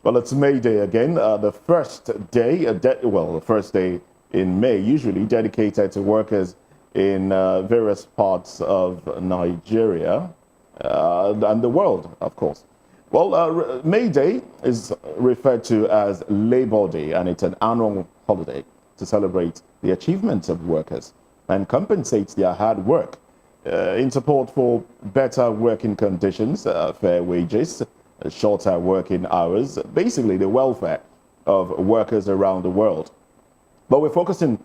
Well, it's May Day again. The first day, the first day in May, usually dedicated to workers in various parts of Nigeria and the world, of course. Well, May Day is referred to as Labor Day, and it's an annual holiday to celebrate the achievements of workers and compensate their hard work in support for better working conditions, fair wages, shorter working hours, basically the welfare of workers around the world. But we're focusing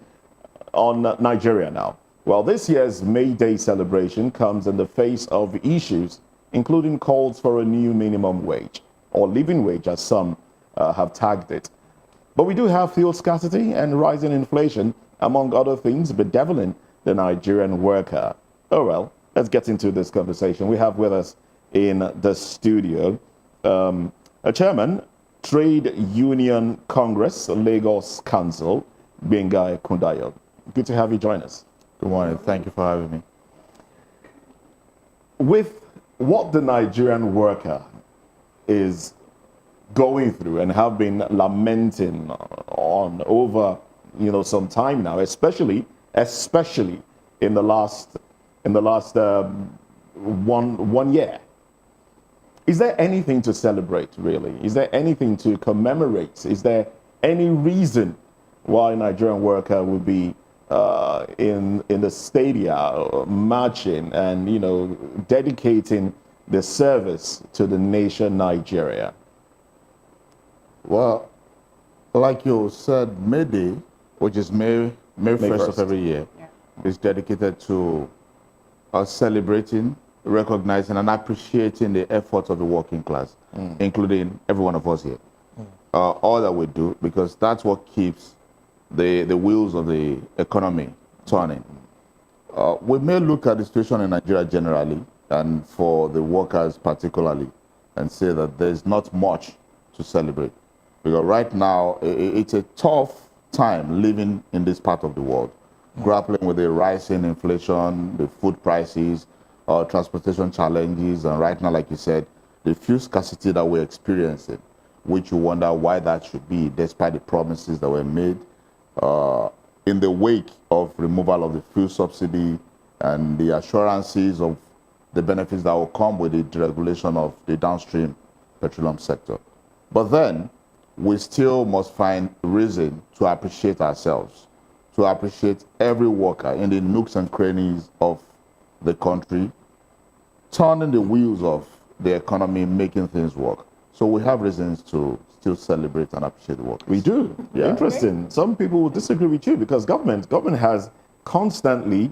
on Nigeria now. Well, this year's May Day celebration comes in the face of issues, including calls for a new minimum wage, or living wage as some have tagged it. But we do have fuel scarcity and rising inflation, among other things, bedeviling the Nigerian worker. Oh, well, let's get into this conversation. We have with us in the studio a chairman, Trade Union Congress, Lagos Council, Bengai Kundayo. Good to have you join us. Good morning. Thank you for having me. With what the Nigerian worker is going through and have been lamenting on over some time now, especially in the last one year, is there anything to celebrate, really? Is there anything to commemorate? Is there any reason why a Nigerian worker would be in the stadia marching and dedicating the service to the nation Nigeria? Well, like you said, May Day, which is May 1st of every year, is dedicated to us celebrating, recognizing, and appreciating the efforts of the working class, including every one of us here. All that we do, because that's what keeps the wheels of the economy turning. We may look at the situation in Nigeria generally, and for the workers particularly, and say that there's not much to celebrate. Because right now, it's a tough time living in this part of the world, grappling with the rising inflation, the food prices, transportation challenges, and right now, like you said, the fuel scarcity that we're experiencing, which you wonder why that should be, despite the promises that were made in the wake of removal of the fuel subsidy and the assurances of the benefits that will come with the deregulation of the downstream petroleum sector. But then, we still must find reason to appreciate ourselves, to appreciate every worker in the nooks and crannies of the country, turning the wheels of the economy, making things work. So we have reasons to still celebrate and appreciate the workers. We do. Yeah. Interesting. Some people will disagree with you because government has constantly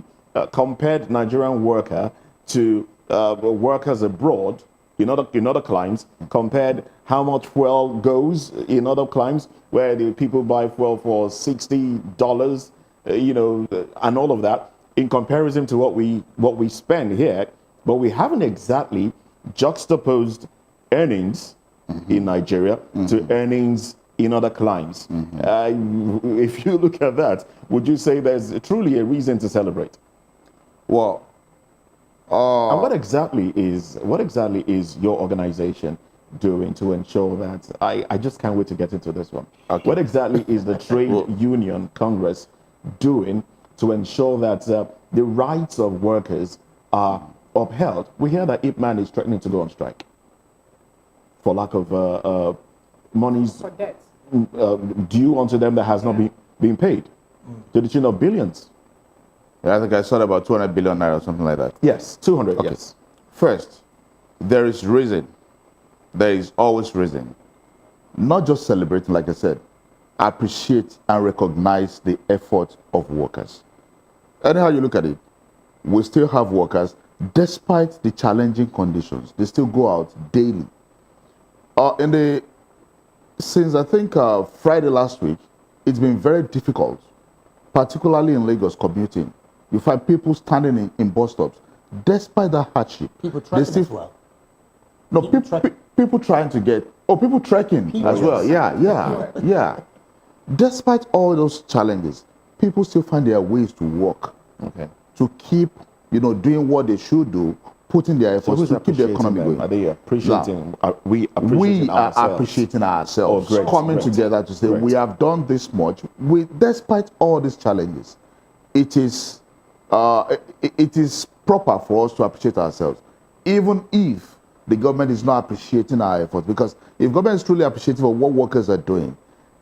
compared Nigerian worker to workers abroad in other climes, compared how much fuel goes in other climes where the people buy fuel for $60, and all of that in comparison to what we spend here. But we haven't exactly juxtaposed earnings in Nigeria to earnings in other climes. If you look at that, would you say there's truly a reason to celebrate? Well, and what exactly is your organization doing to ensure that I just can't wait to get into this one. Okay. What exactly is the Trade Union Congress doing to ensure that the rights of workers are upheld? We hear that IPMAN is threatening to go on strike for lack of monies for debt due onto them that has not been paid to the tune of billions. I think I saw about 200 billion naira or something like that. Yes, 200, okay. Yes. First, there is reason. There is always reason. Not just celebrating, like I said, appreciate and recognize the effort of workers. Anyhow you look at it, we still have workers, despite the challenging conditions, they still go out daily. Since I think Friday last week, it's been very difficult, particularly in Lagos commuting. You find people standing in bus stops, despite that hardship. People trekking as well. No, people trying to get, people trekking as well. Yeah. Despite all those challenges, people still find their ways to work, to keep, doing what they should do, putting their So efforts who's to keep the appreciating economy them? going. Are they appreciating? Are we appreciating We are ourselves? appreciating ourselves, Oh, great, coming great. together to say Great. we have done this much. Despite all these challenges, it is proper for us to appreciate ourselves, even if the government is not appreciating our efforts. Because if government is truly appreciative of what workers are doing,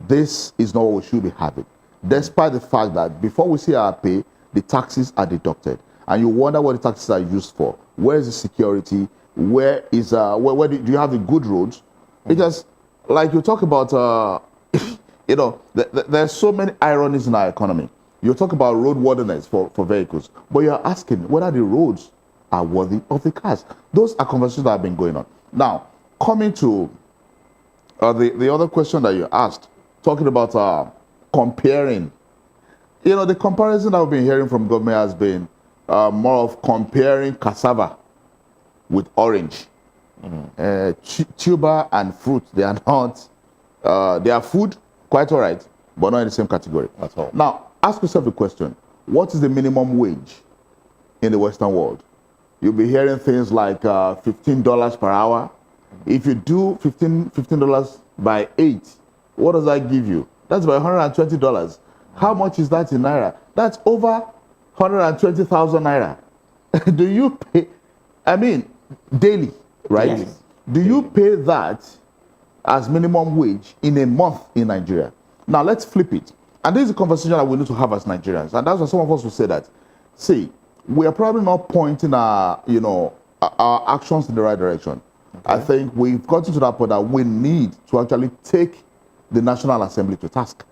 this is not what we should be having. Despite the fact that before we see our pay, the taxes are deducted, and you wonder what the taxes are used for. Where is the security? Where is where do you have the good roads? Because, like you talk about, there's so many ironies in our economy. You talk about roadworthiness for vehicles, but you're asking whether the roads are worthy of the cars. Those are conversations that have been going on. Now, coming to the other question that you asked, talking about comparing. The comparison that we've been hearing from government has been more of comparing cassava with orange. Tuber and fruit, they are not, they are food, quite all right, but not in the same category. At all. Now, ask yourself the question, what is the minimum wage in the Western world? You'll be hearing things like $15 per hour. If you do $15 by 8, what does that give you? That's about $120. How much is that in Naira? That's over 120,000 Naira. Do you pay, daily, right? Yes. Do you pay that as minimum wage in a month in Nigeria? Now let's flip it. And this is a conversation that we need to have as Nigerians. And that's why some of us will say that, see, we are probably not pointing our actions in the right direction. Okay. I think we've gotten to that point that we need to actually take the National Assembly to task.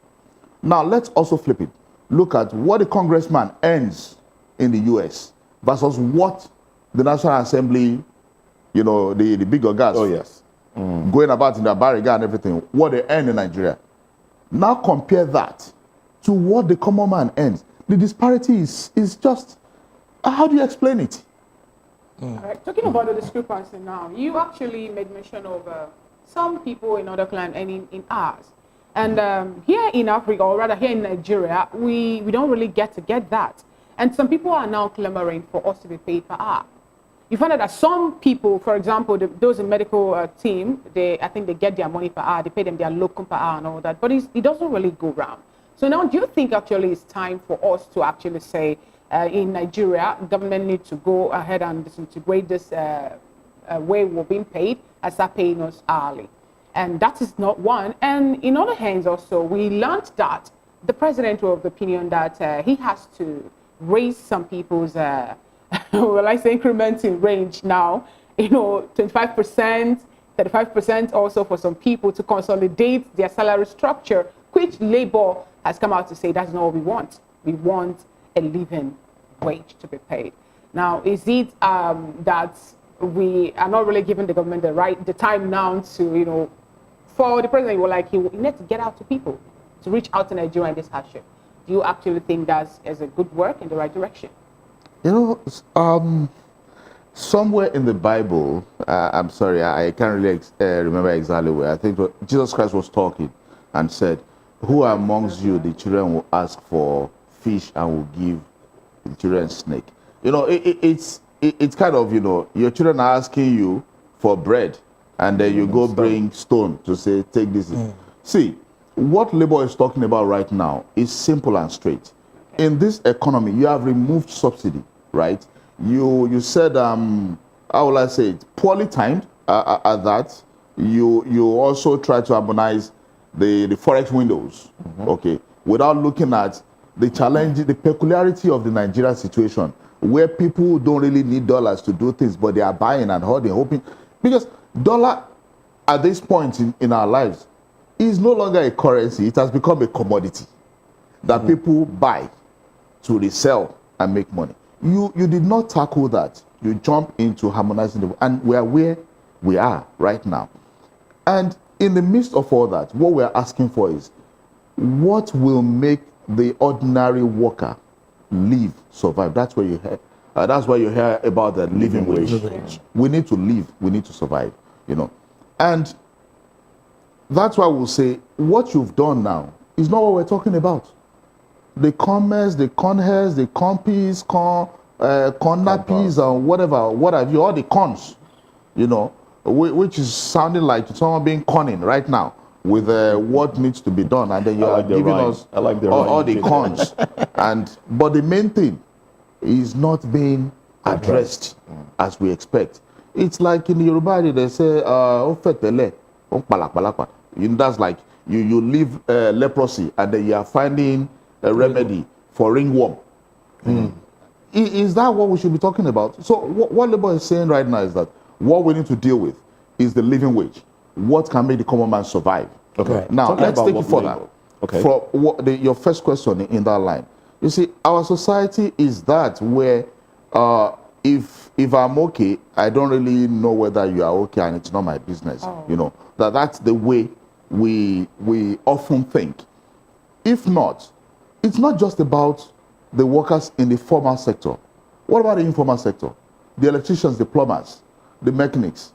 Now, let's also flip it. Look at what a congressman earns in the US versus what the National Assembly, the big guys, Oh, yes. going about in their barriga and everything, what they earn in Nigeria. Now compare that to what the common man earns. The disparity is just, how do you explain it? All right. Talking about the discrepancy now, you actually made mention of some people in other clients earning in hours. And here in Africa, or rather here in Nigeria, we don't really get that. And some people are now clamoring for us to be paid per hour. You find out that some people, for example, those in medical team, I think they get their money per hour, they pay them their locum per hour and all that, but it doesn't really go round. So now do you think actually it's time for us to actually say, in Nigeria, government needs to go ahead and disintegrate this way we're being paid and start paying us hourly? And that is not one. And in other hands also, we learned that the president was of the opinion that he has to raise some people's, increments in range now, 25%, 35% also for some people to consolidate their salary structure, which Labour has come out to say that's not what we want. We want a living wage to be paid. Now, is it that we are not really giving the government the time now to, for the president, he needs to get out to people, to reach out to Nigeria in this hardship? Do you actually think that's a good work in the right direction? Somewhere in the Bible, I'm sorry, I can't really remember exactly where, I think Jesus Christ was talking and said, who amongst you the children will ask for fish and will give the children snake? It's kind of, your children are asking you for bread and then you go bring stone to say, take this. See, what Labour is talking about right now is simple and straight. In this economy, you have removed subsidy, right? You said, how will I say it, poorly timed at that. You also try to harmonize the forex windows, okay, without looking at the challenge, the peculiarity of the Nigerian situation, where people don't really need dollars to do things, but they are buying and holding, hoping. Because dollar, at this point in our lives, is no longer a currency. It has become a commodity that people buy to resell and make money. You did not tackle that. You jump into harmonizing the, and we are where we are right now. And in the midst of all that, what we're asking for is, what will make the ordinary worker live, survive? That's where you hear. That's why you hear about the living wage. We need to live. We need to survive. And that's why we'll say what you've done now is not what we're talking about. The commerce, the conheads, the compies, corn nappies and whatever, what have you, all the cons, you know, which is sounding like someone being conning right now with what needs to be done, and then you are giving us all the cons. But the main thing is not being addressed as we expect. It's like in Yoruba, they say, "Ofetele, palapalapa." That's like you leave leprosy, and then you are finding a remedy for ringworm. Is that what we should be talking about? So what Labour is saying right now is that what we need to deal with is the living wage. What can make the common man survive? Okay. Right. Now, Talking let's take it further. Okay. For your first question in that line. You see, our society is that where if I'm okay, I don't really know whether you are okay, and it's not my business. You know, that's the way we often think. If not, it's not just about the workers in the formal sector. What about the informal sector? The electricians, the plumbers, the mechanics.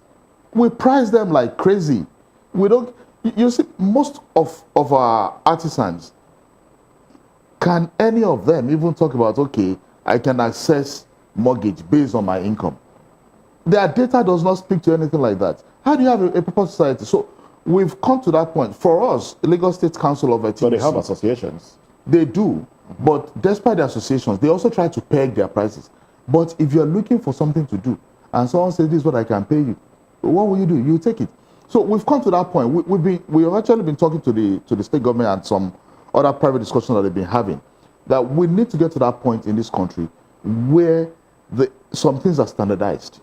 We price them like crazy. We don't, you see, most of our artisans, can any of them even talk about, okay, I can access mortgage based on my income? Their data does not speak to anything like that. How do you have a proper society? So we've come to that point. For us, Lagos State Council of TDC. So they have associations. They do, but despite the associations, they also try to peg their prices. But if you're looking for something to do, and someone says, this is what I can pay you, what will you do? You take it. So we've come to that point. We've actually been talking to the state government and some other private discussions that they've been having, that we need to get to that point in this country where some things are standardized.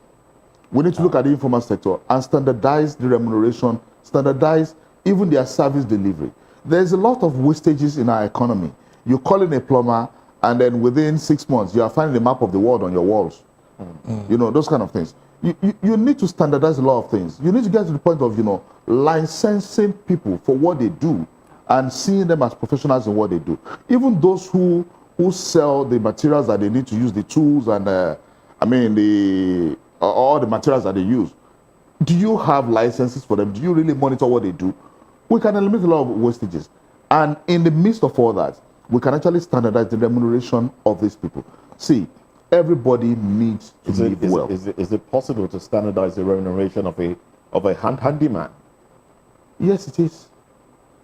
We need to look at the informal sector and standardize the remuneration, standardize even their service delivery. There's a lot of wastages in our economy. You call in a plumber, and then within 6 months, you are finding a map of the world on your walls. You know, those kind of things. You need to standardize a lot of things. You need to get to the point of, you know, licensing people for what they do and seeing them as professionals in what they do. Even those who sell the materials that they need to use, the tools and, all the materials that they use. Do you have licenses for them? Do you really monitor what they do? We can eliminate a lot of wastages. And in the midst of all that, we can actually standardize the remuneration of these people. See, everybody needs to live well. Is it possible to standardize the remuneration of a handyman? Yes, it is.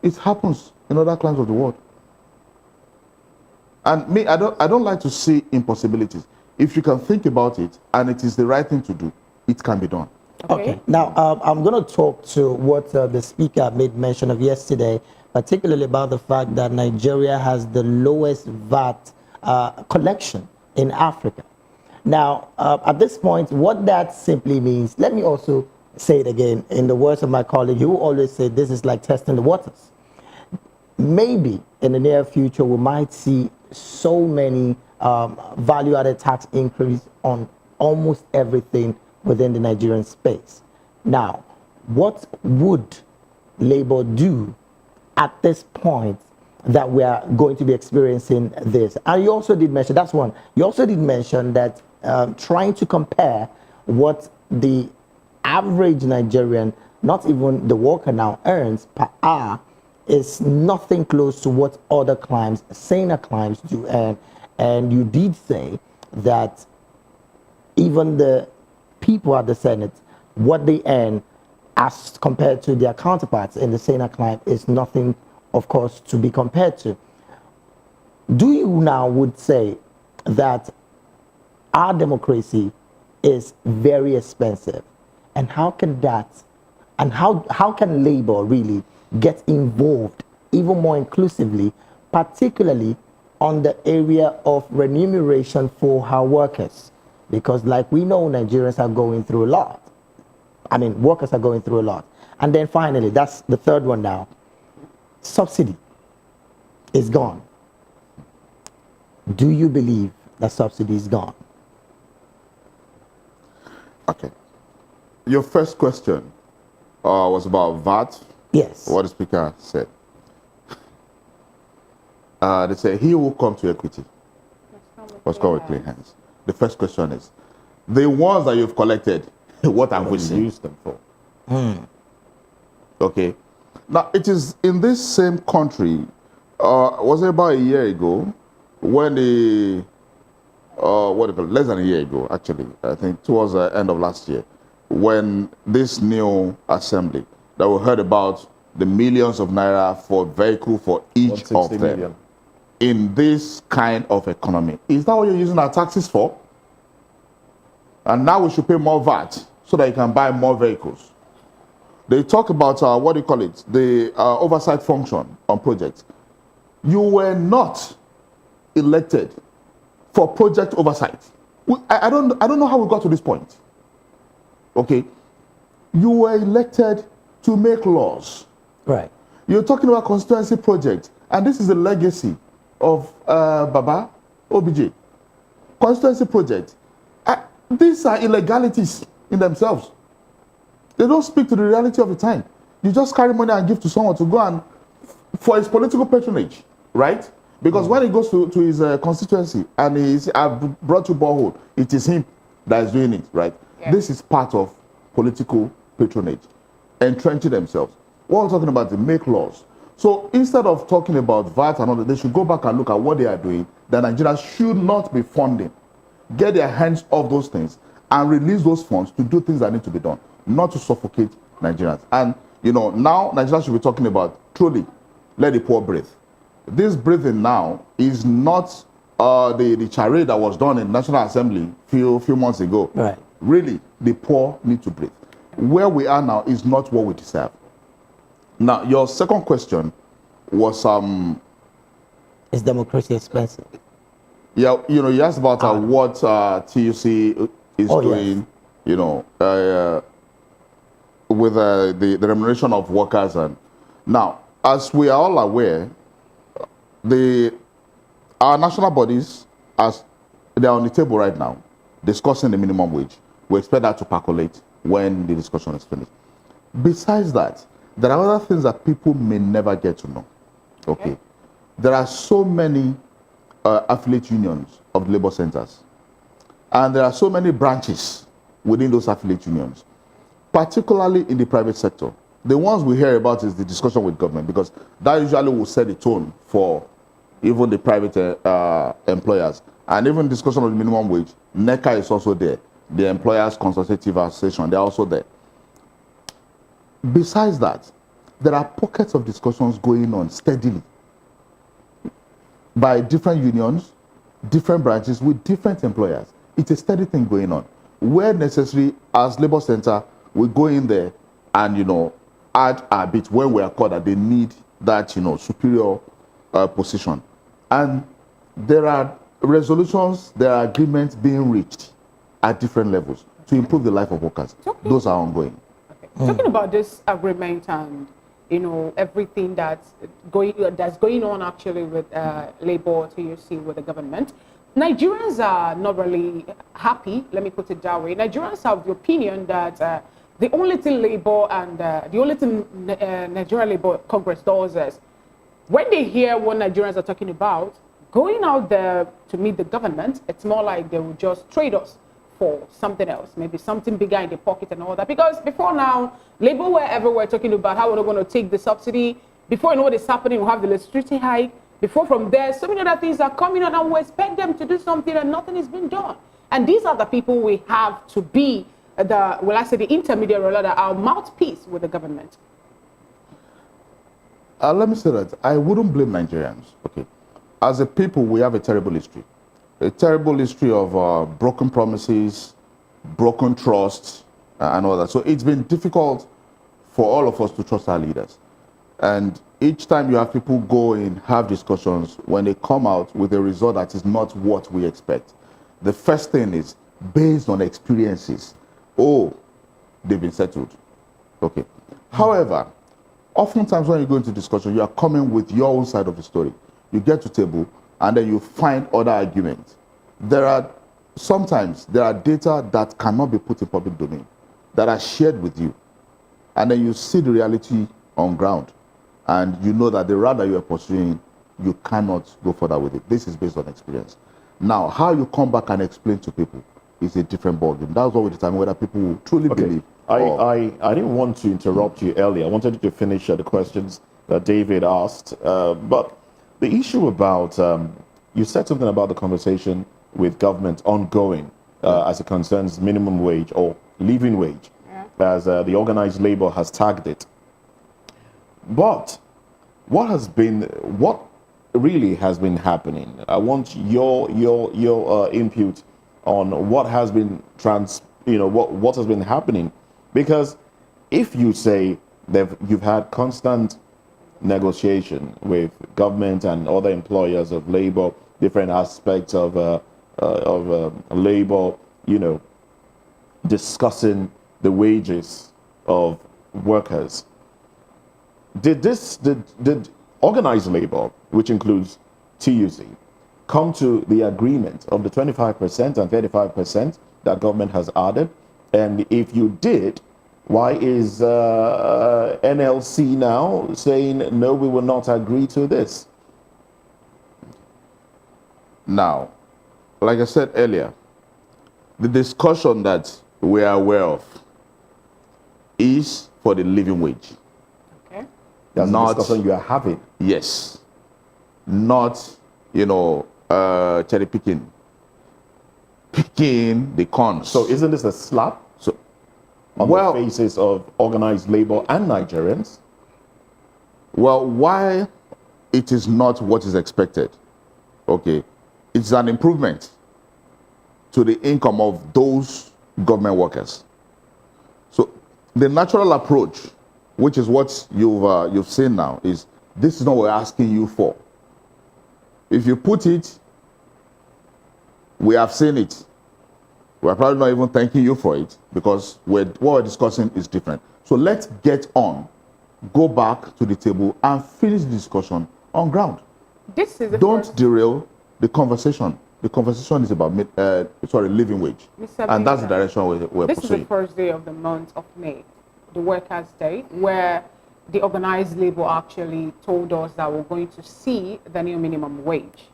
It happens in other climes of the world. And me, I don't like to see impossibilities. If you can think about it and it is the right thing to do, it can be done. Okay. Now, I'm going to talk to what the speaker made mention of yesterday, particularly about the fact that Nigeria has the lowest VAT collection in Africa. Now, at this point, what that simply means, let me also say it again in the words of my colleague, who always say this is like testing the waters. Maybe in the near future, we might see so many value-added tax increase on almost everything within the Nigerian space. Now, what would Labour do at this point that we are going to be experiencing this? And you also did mention, that's one, you also did mention that trying to compare what the average Nigerian, not even the worker now, earns per hour is nothing close to what other climes, saner climes do earn. And you did say that even the people at the Senate, what they earn as compared to their counterparts in the saner climb is nothing, of course, to be compared to. Do you now would say that our democracy is very expensive? And how can that, and how can Labour really get involved even more inclusively, particularly on the area of remuneration for her workers? Because like we know, Nigerians are going through a lot. I mean, workers are going through a lot. And then finally, that's the third one now. Subsidy is gone. Do you believe that subsidy is gone? Okay. Your first question was about VAT. Yes. What the speaker said. They say, he will come to equity was called with clean hands. The first question is, the ones that you've collected, what have we used them for? Okay. Now, it is in this same country, was it about a year ago, when the less than a year ago, actually, I think towards the end of last year, when this new assembly that we heard about the millions of naira for vehicle for each of 160 them. million. In this kind of economy. Is that what you're using our taxes for? And now we should pay more VAT so that you can buy more vehicles. They talk about, what do you call it, the oversight function on projects. You were not elected for project oversight. I don't know how we got to this point. Okay? You were elected to make laws. Right. You're talking about constituency projects, and this is the legacy of Baba OBJ. Constituency project. These are illegalities in themselves. They don't speak to the reality of the time. You just carry money and give to someone to go and for his political patronage, right? Because when he goes to his constituency and he's brought you borehole, it is him that is doing it, right? Yeah. This is part of political patronage, entrenching themselves. What we're talking about is make laws. So instead of talking about VAT and all that, they should go back and look at what they are doing. The Nigerians should not be funding. Get their hands off those things and release those funds to do things that need to be done, not to suffocate Nigerians. And, now Nigerians should be talking about, truly, let the poor breathe. This breathing now is not the charade that was done in National Assembly few months ago. Right. Really, the poor need to breathe. Where we are now is not what we deserve. Now, your second question was Is democracy expensive? yeah, you asked about what TUC is doing, with the remuneration of workers. And now, as we are all aware, our national bodies, as they are on the table right now, discussing the minimum wage. We expect that to percolate when the discussion is finished. Besides that, there are other things that people may never get to know. Okay. There are so many affiliate unions of labor centers. And there are so many branches within those affiliate unions, particularly in the private sector. The ones we hear about is the discussion with government, because that usually will set the tone for even the private employers. And even discussion of the minimum wage, NECA is also there. The Employers Consultative Association, they're also there. Besides that, there are pockets of discussions going on steadily by different unions, different branches with different employers. It's a steady thing going on. Where necessary, as Labour Center, we go in there and, add a bit when we are called that they need that, superior position. And there are resolutions, there are agreements being reached at different levels to improve the life of workers. Those are ongoing. Okay. Talking about this agreement and everything that's going on actually with Labour TUC with the government, Nigerians are not really happy. Let me put it that way. Nigerians have the opinion that the only thing Labour and the only thing Nigerian Labour Congress does is when they hear what Nigerians are talking about, going out there to meet the government, it's more like they will just trade us for something else, maybe something bigger in the pocket and all that. Because before now, Labour were everywhere talking about how we're not going to take the subsidy. Before you know what is happening, we'll have the electricity hike. Before from there, so many other things are coming on and we expect them to do something and nothing is being done. And these are the people we have to be the intermediary, or rather our mouthpiece with the government. Let me say that I wouldn't blame Nigerians. Okay, as a people, we have a terrible history of broken promises, broken trust, and all that. So it's been difficult for all of us to trust our leaders. And each time you have people go and have discussions, when they come out with a result that is not what we expect, the first thing is based on experiences. Oh, they've been settled. Okay. However, oftentimes when you go into discussion, you are coming with your own side of the story. You get to table and then you find other arguments. Sometimes there are data that cannot be put in public domain, that are shared with you. And then you see the reality on ground. And you know that the route that you are pursuing, you cannot go further with it. This is based on experience. Now, how you come back and explain to people is a different ballgame. That's what we determine whether people will truly believe. I didn't want to interrupt you earlier. I wanted you to finish the questions that David asked. But the issue about, you said something about the conversation with government ongoing as it concerns minimum wage or living wage, as the organized labor has tagged it. But what really has been happening? I want your input on what has been what has been happening, because if you say that you've had constant negotiation with government and other employers of labor, different aspects of labor, discussing the wages of workers. Did organized labor, which includes TUC, come to the agreement of the 25% and 35% that government has added? And if you did, why is NLC now saying, no, we will not agree to this? Now, like I said earlier, the discussion that we are aware of is for the living wage. Okay. That's Not- the discussion you are having. Yes. Not, cherry picking the cons. So isn't this a slap So, on the faces of organized labor and Nigerians? well, why it is not what is expected, okay, it's an improvement to the income of those government workers. So the natural approach, which is what you've seen now, is this is not what we're asking you for. If you put it, we have seen it. We're probably not even thanking you for it, because what we're discussing is different. So let's get on, go back to the table and finish the discussion on ground. This is the Don't first, derail the conversation. The conversation is about living wage, Mr. and that's the Bina, direction we're this is the pursuing. first day of the month of May, the Workers' Day, where the organized labor actually told us that we're going to see the new minimum wage.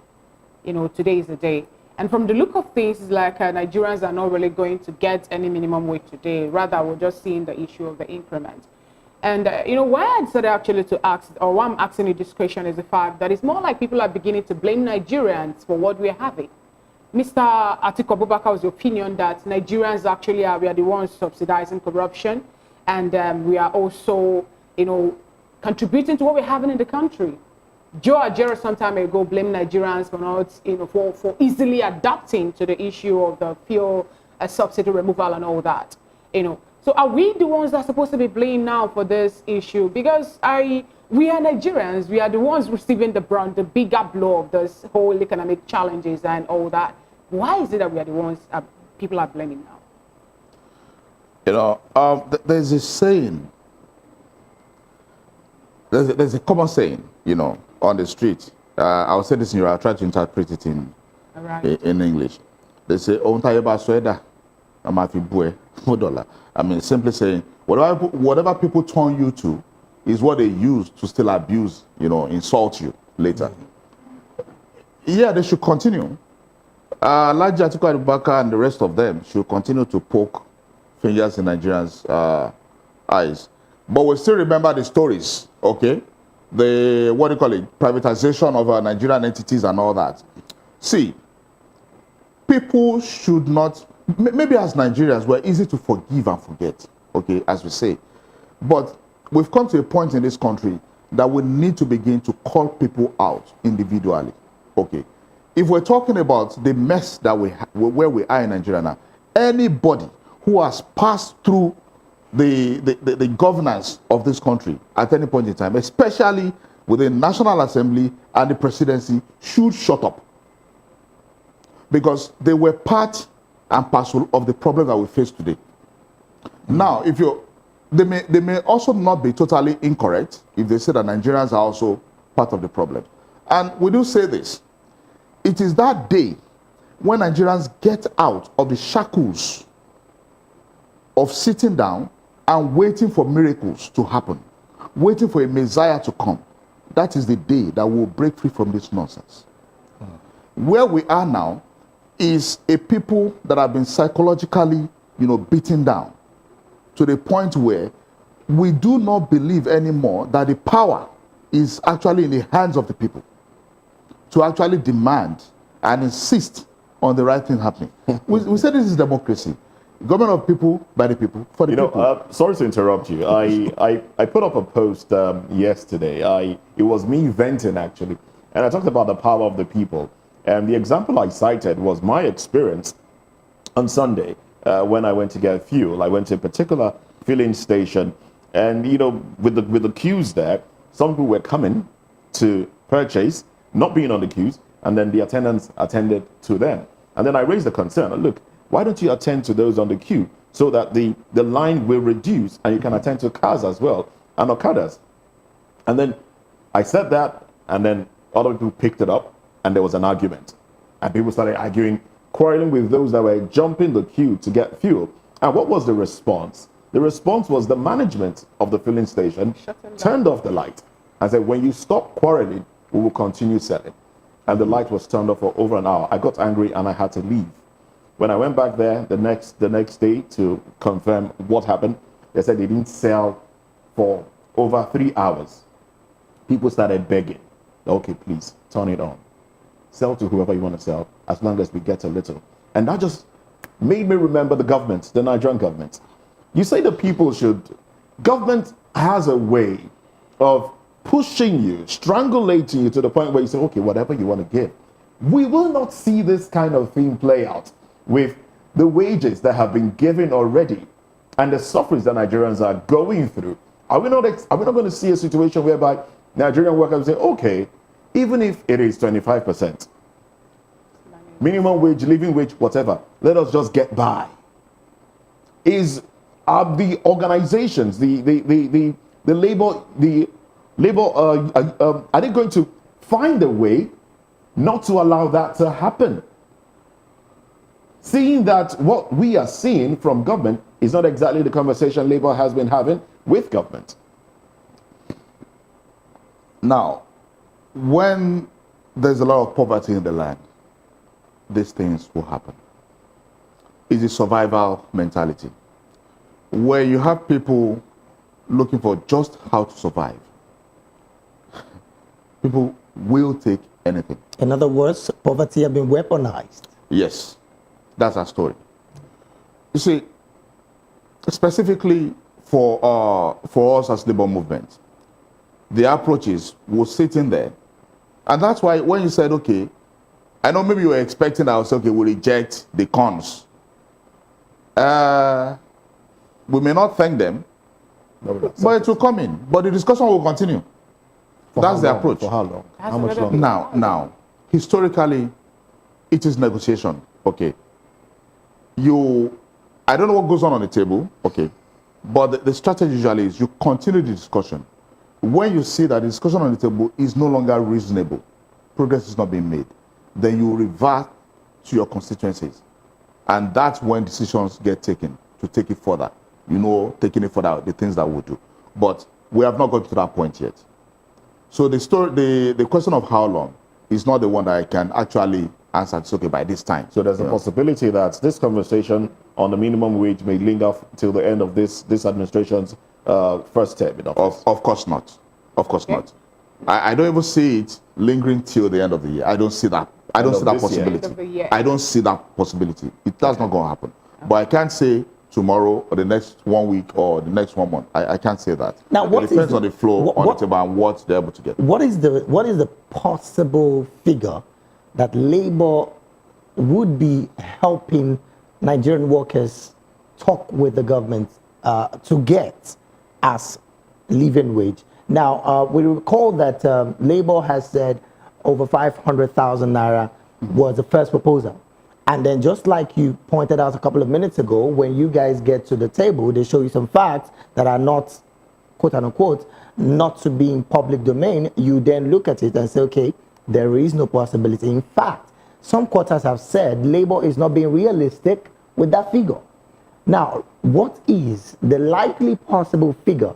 Today is the day. And from the look of things, it's like Nigerians are not really going to get any minimum wage today. Rather, we're just seeing the issue of the increment. And, why I decided actually to ask, or why I'm asking you this question, is the fact that it's more like people are beginning to blame Nigerians for what we're having. Mr. Atiku Abubakar's opinion that Nigerians actually we are the ones subsidizing corruption, and we are also, contributing to what we're having in the country. Joe Ajero some time ago blamed Nigerians for not, for easily adapting to the issue of the fuel subsidy removal and all that, So are we the ones that are supposed to be blamed now for this issue? Because we are Nigerians, we are the ones receiving the brunt, the bigger blow of this whole economic challenges and all that. Why is it that we are the ones people are blaming now? There's a saying, there's a common saying, on the street. I'll say this in I'll try to interpret it in English. They say, I mean, simply saying, whatever people turn you to is what they use to still abuse, insult you later. Yeah, they should continue. Alhaji Atiku Abubakar and the rest of them should continue to poke fingers in Nigerians' eyes. But we still remember the stories, okay? The, privatization of Nigerian entities and all that. See, people should not, maybe as Nigerians, we're easy to forgive and forget, okay, as we say. But we've come to a point in this country that we need to begin to call people out individually, okay? If we're talking about the mess that where we are in Nigeria now, anybody who has passed through the governance of this country at any point in time, especially within National Assembly and the presidency, should shut up. Because they were part and parcel of the problem that we face today. Now, they may also not be totally incorrect if they say that Nigerians are also part of the problem. And we do say this. It is that day when Nigerians get out of the shackles of sitting down and waiting for miracles to happen, waiting for a Messiah to come. That is the day that we'll break free from this nonsense. Where we are now is a people that have been psychologically, beaten down to the point where we do not believe anymore that the power is actually in the hands of the people to actually demand and insist on the right thing happening. We say this is democracy. Government of people, by the people, for the people. Sorry to interrupt you. I put up a post yesterday. It was me venting, actually. And I talked about the power of the people. And the example I cited was my experience on Sunday when I went to get fuel. I went to a particular filling station. And, with the queues there, some people were coming to purchase, not being on the queues, and then the attendants attended to them. And then I raised the concern, look, why don't you attend to those on the queue so that the line will reduce and you can attend to cars as well and Okadas? And then I said that, and then other people picked it up, and there was an argument. And people started arguing, quarreling with those that were jumping the queue to get fuel. And what was the response? The response was the management of the filling station turned off the light and said, when you stop quarreling, we will continue selling. And the light was turned off for over an hour. I got angry and I had to leave. When I went back there the next day to confirm what happened, they said they didn't sell for over 3 hours. People started begging, okay, please turn it on. Sell to whoever you want to sell, as long as we get a little. And that just made me remember the government, the Nigerian government. You say the people should. Government has a way of pushing you, strangulating you to the point where you say, okay, whatever you want to give. We will not see this kind of thing play out with the wages that have been given already and the sufferings that Nigerians are going through. Are we not going to see a situation whereby Nigerian workers say, okay, even if it is 25%, minimum wage, living wage, whatever, let us just get by? Are the organizations, the labor, are they going to find a way not to allow that to happen? Seeing that what we are seeing from government is not exactly the conversation Labour has been having with government. Now, when there's a lot of poverty in the land, these things will happen. It's a survival mentality, where you have people looking for just how to survive. People will take anything. In other words, poverty has been weaponized. Yes, that's our story. You see, specifically for us as labor movement, the approaches will sit in there. And that's why when you said, okay, I know maybe you were expecting that I was okay, we reject the cons. We may not thank them, but it will come in. But the discussion will continue. That's the approach. For how long? How much longer? Now, historically, it is negotiation. Okay. I don't know what goes on the table. Okay. But the strategy usually is you continue the discussion. When you see that the discussion on the table is no longer reasonable, progress is not being made, then you revert to your constituencies. And that's when decisions get taken to take it further. Taking it further, the things that we'll do. But we have not got to that point yet. So the question of how long is not the one that I can actually answer. It's okay by this time. So there's a possibility that this conversation on the minimum wage may linger till the end of this administration's first term. Of course not. Of course not. I don't even see it lingering till the end of the year. I don't see that. I don't see that possibility. I don't see that possibility. That's not going to happen. But I can't say tomorrow or the next 1 week or the next 1 month. I can't say that. Now, it depends on the flow on the table and what they're able to get. What is the possible figure that Labour would be helping Nigerian workers talk with the government to get as living wage? Now, we recall that Labour has said over 500,000 naira was the first proposal. And then just like you pointed out a couple of minutes ago, when you guys get to the table, they show you some facts that are not, quote unquote, not to be in public domain. You then look at it and say, okay, there is no possibility. In fact, some quarters have said Labour is not being realistic with that figure. Now, what is the likely possible figure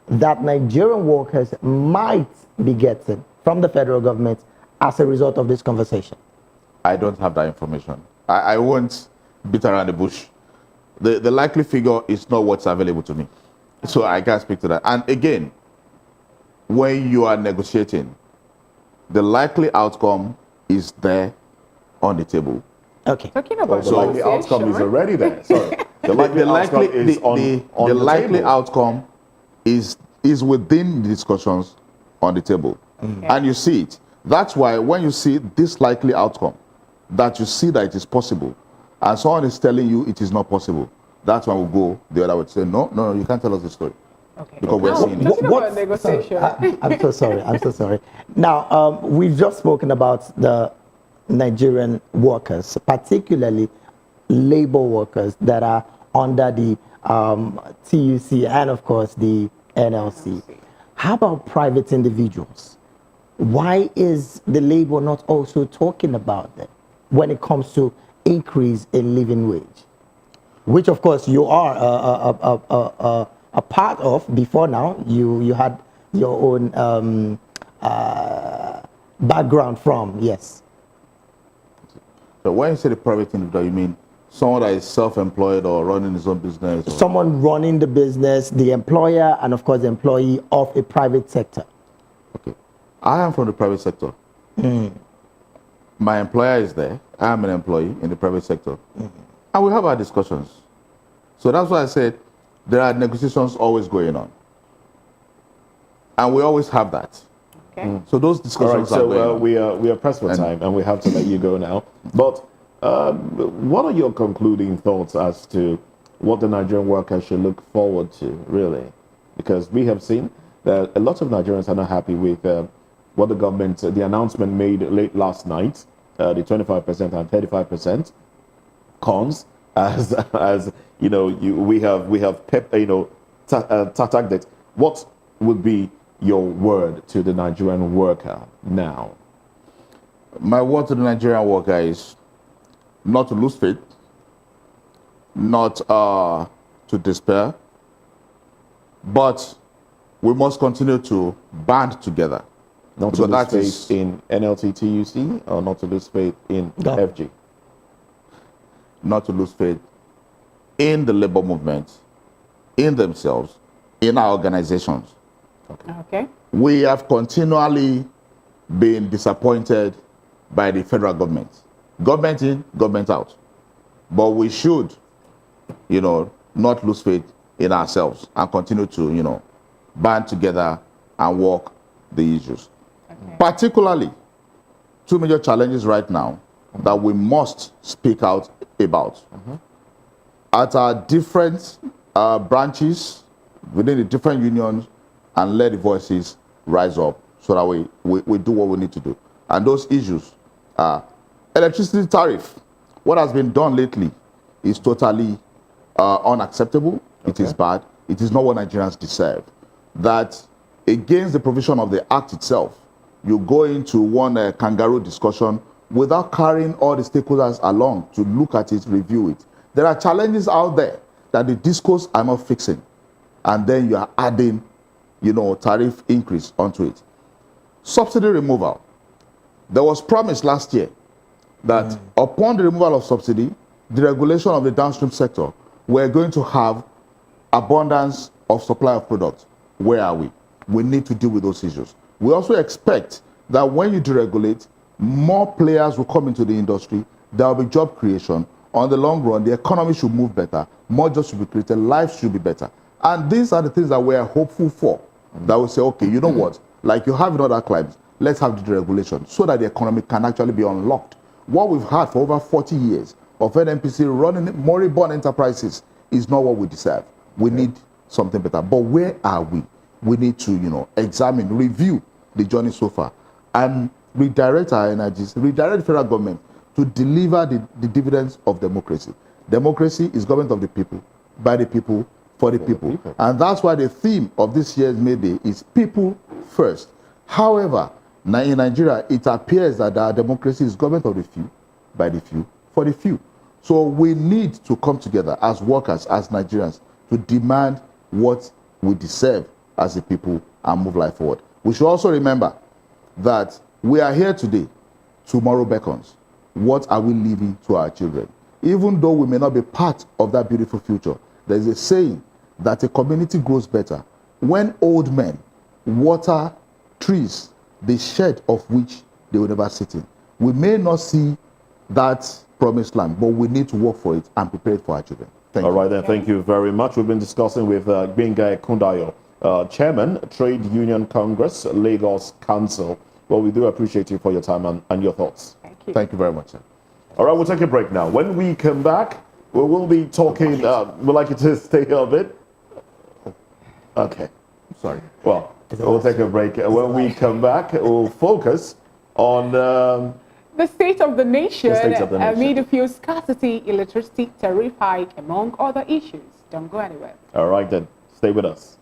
that Nigerian workers might be getting from the federal government as a result of this conversation? I don't have that information. I won't beat around the bush. The likely figure is not what's available to me. So I can't speak to that. And again, when you are negotiating, the likely outcome is there on the table. Okay. Talking So about the likely outcome is negotiation, already there. Sorry. The likely outcome is on the likely table. outcome is within the discussions on the table. And you see it. That's why when you see this likely outcome, that you see that it is possible, and someone is telling you it is not possible, that's when we go the other way to say, no, you can't tell us the story. Okay. Because we're Now, seeing it. talking about negotiation. I'm so sorry. I'm so sorry. Now, we've just spoken about the Nigerian workers, particularly labor workers that are under the TUC and, of course, the NLC. How about private individuals? Why is the labor not also talking about that when it comes to increase in living wage? Which, of course, you are a part of. Before now, you had your own background from, yes. So when you say the private individual, you mean someone that is self-employed or running his own business? Or? Someone running the business, the employer, and of course the employee of a private sector. Okay. I am from the private sector. My employer is there. I am an employee in the private sector. And we have our discussions. So that's why I said there are negotiations always going on. And we always have that. Okay. So those All right, discussions are going so on. we are pressed for time, and we have to let you go now. But what are your concluding thoughts as to what the Nigerian workers should look forward to, really? Because we have seen that a lot of Nigerians are not happy with what the government, the announcement made late last night, the 25% and 35% cons, as you know, we have tagged it. What would be your word to the Nigerian worker now? My word to the Nigerian worker is not to lose faith, not to despair, but we must continue to band together. Not to Because lose faith in NLT-TUC, or not to lose faith in No. FG? Not to lose faith in the labor movement, in themselves, in our organizations. Okay. We have continually been disappointed by the federal government. Government in, government out. But we should, not lose faith in ourselves and continue to, band together and work the issues. Okay. Particularly, two major challenges right now that we must speak out about. At our different branches, within the different unions, and let the voices rise up so that we do what we need to do. And those issues are electricity tariff. What has been done lately is totally unacceptable. It is bad. It is not what Nigerians deserve. That against the provision of the act itself, you go into one kangaroo discussion without carrying all the stakeholders along to look at it, review it. There are challenges out there that the discourse are not fixing. And then you are adding, tariff increase onto it. Subsidy removal. There was promise last year that upon the removal of subsidy, the regulation of the downstream sector, we're going to have abundance of supply of products. Where are we? We need to deal with those issues. We also expect that when you deregulate, more players will come into the industry. There will be job creation. On the long run, the economy should move better. More jobs should be created. Life should be better. And these are the things that we are hopeful for. That will say, okay, you know what? Like you have in other climes, let's have the deregulation so that the economy can actually be unlocked. What we've had for over 40 years of NNPC running moribund enterprises is not what we deserve. We need something better. But where are we? We need to, examine, review the journey so far, and redirect our energies, redirect the federal government to deliver the dividends of democracy. Democracy is government of the people, by the people, for the people. And that's why the theme of this year's May Day is people first. However, in Nigeria, it appears that our democracy is government of the few, by the few, for the few. So we need to come together as workers, as Nigerians, to demand what we deserve as a people and move life forward. We should also remember that we are here today, tomorrow beckons. What are we leaving to our children? Even though we may not be part of that beautiful future, there is a saying that a community grows better when old men water trees, the shade of which they will never sit in. We may not see that promised land, but we need to work for it and prepare it for our children. Thank you. All right, then. Thank you very much. We've been discussing with Gbenga Kundayo, Chairman, Trade Union Congress, Lagos Council. Well, we do appreciate you for your time and your thoughts. Thank you. Thank you very much, sir. All right, we'll take a break now. When we come back, we will be talking. We'd like you to stay here a bit. Okay. Sorry. Well, we'll take a break. When we come back, we'll focus on The state of the nation, state of the nation. amid fuel scarcity, electricity tariff hike, among other issues. Don't go anywhere. all right, then. Stay with us.